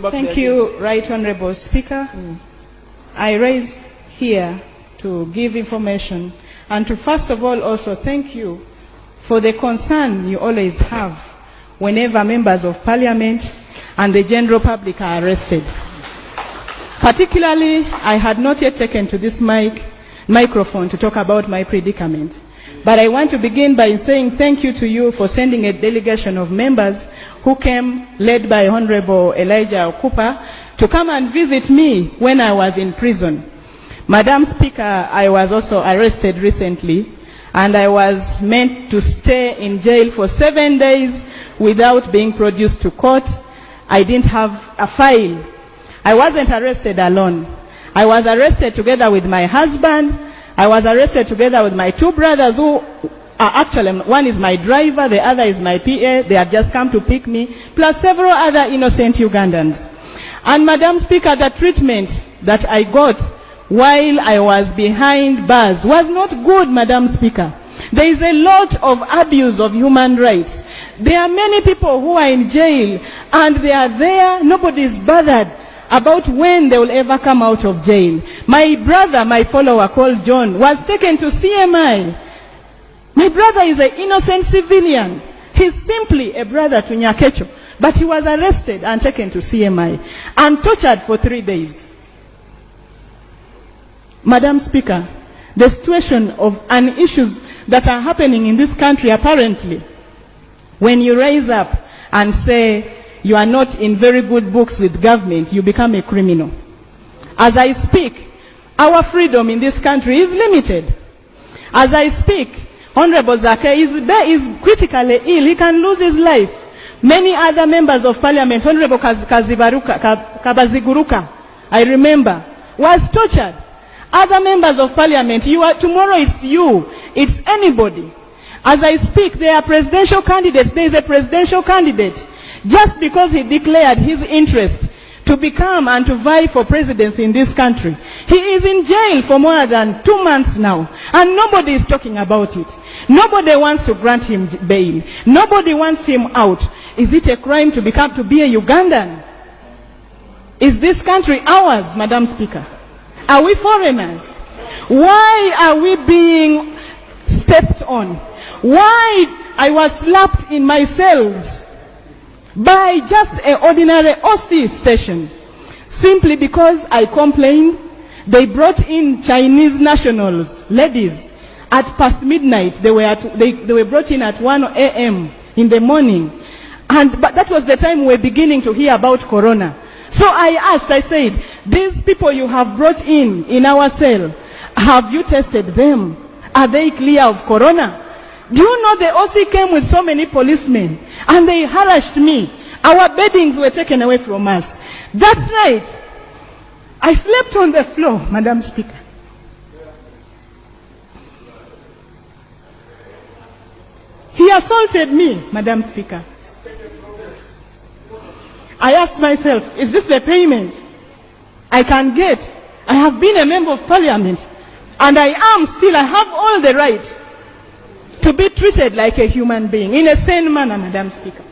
Thank you, Right Honorable Speaker. I rise here to give information and to first of all also thank you for the concern you always have whenever members of parliament and the general public are arrested. Particularly, I had not yet taken to this microphone to talk about my predicament. But I want to begin by saying thank you to you for sending a delegation of members who came, led by Honorable Elijah Okupa, to come and visit me when I was in prison. Madam Speaker, I was also arrested recently, and I was meant to stay in jail for 7 days without being produced to court. I didn't have a file. I wasn't arrested alone. I was arrested together with my husband. I was arrested together with my two brothers who are actually, one is my driver, the other is my PA. They had just come to pick me, plus several other innocent Ugandans. And Madam Speaker, the treatment that I got while I was behind bars was not good, Madam Speaker. There is a lot of abuse of human rights. There are many people who are in jail and they are there, nobody is bothered about when they will ever come out of jail. My brother, my follower called John, was taken to CMI. My brother is an innocent civilian. He's simply a brother to Nyakecho. But he was arrested and taken to CMI and tortured for 3 days. Madam Speaker, the situation of and issues that are happening in this country apparently, when you rise up and say you are not in very good books with government, you become a criminal. As I speak, our freedom in this country is limited. As I speak, Honorable Zake is critically ill. He can lose his life. Many other members of parliament, Honorable Kabaziguruka, I remember, was tortured. Other members of parliament, tomorrow it's you, it's anybody. As I speak, there are presidential candidates. There is a presidential candidate. Just because he declared his interest to become and to vie for presidency in this country. He is in jail for more than 2 months now, and nobody is talking about it. Nobody wants to grant him bail. Nobody wants him out. Is it a crime to be a Ugandan? Is this country ours, Madam Speaker? Are we foreigners? Why are we being stepped on? Why I was slapped in my cells by just an ordinary OC station, simply because I complained. They brought in Chinese nationals, ladies, at past midnight. They were brought in at 1 a.m. in the morning, but that was the time we were beginning to hear about corona. So I said, these people you have brought in our cell, have you tested them? Are they clear of corona? Do you know the OC came with so many policemen and they harassed me? Our beddings were taken away from us. That night, I slept on the floor, Madam Speaker. He assaulted me, Madam Speaker. I asked myself, is this the payment I can get? I have been a member of parliament, and I have all the right to be treated like a human being in a sane manner, Madam Speaker.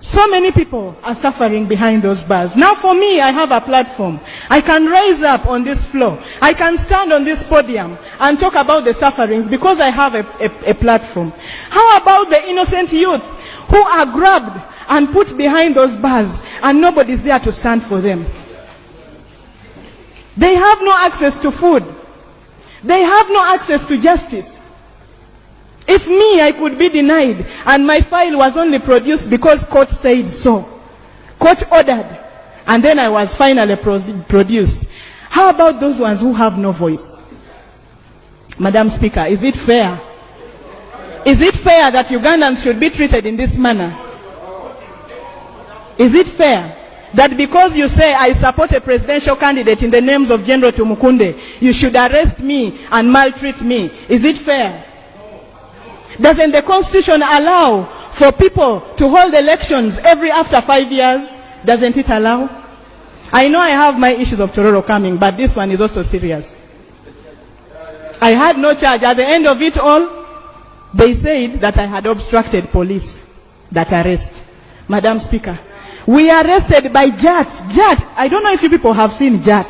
So many people are suffering behind those bars. Now for me, I have a platform. I can rise up on this floor. I can stand on this podium and talk about the sufferings because I have a platform. How about the innocent youth who are grabbed and put behind those bars and nobody's there to stand for them? They have no access to food. They have no access to justice. If me, I could be denied and my file was only produced because court said so. Court ordered, and then I was finally produced. How about those ones who have no voice? Madam Speaker, is it fair? Is it fair that Ugandans should be treated in this manner? Is it fair that because you say I support a presidential candidate in the names of General Tumukunde, you should arrest me and maltreat me? Is it fair? Doesn't the Constitution allow for people to hold elections after 5 years? Doesn't it allow? I know I have my issues of Tororo coming, but this one is also serious. I had no charge. At the end of it all, they said that I had obstructed police that arrest. Madam Speaker. We are arrested by JAT. JAT, I don't know if you people have seen JAT.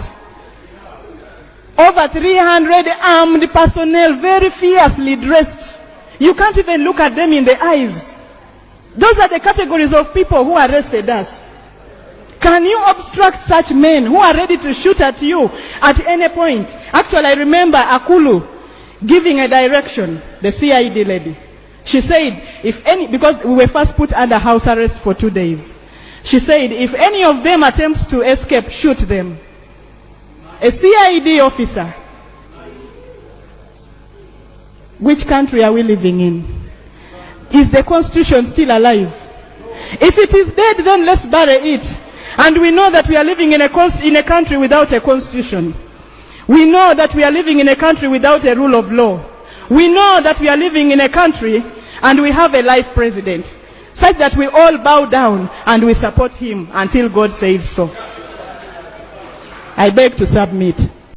Over 300 armed personnel, very fiercely dressed. You can't even look at them in the eyes. Those are the categories of people who arrested us. Can you obstruct such men who are ready to shoot at you at any point? Actually, I remember Akulu giving a direction, the CID lady. She said, because we were first put under house arrest for 2 days. She said, if any of them attempts to escape, shoot them. A CID officer. Which country are we living in? Is the Constitution still alive? If it is dead, then let's bury it. And we know that we are living in a country without a constitution. We know that we are living in a country without a rule of law. We know that we are living in a country and we have a life president, such that we all bow down and we support him until God says so. I beg to submit.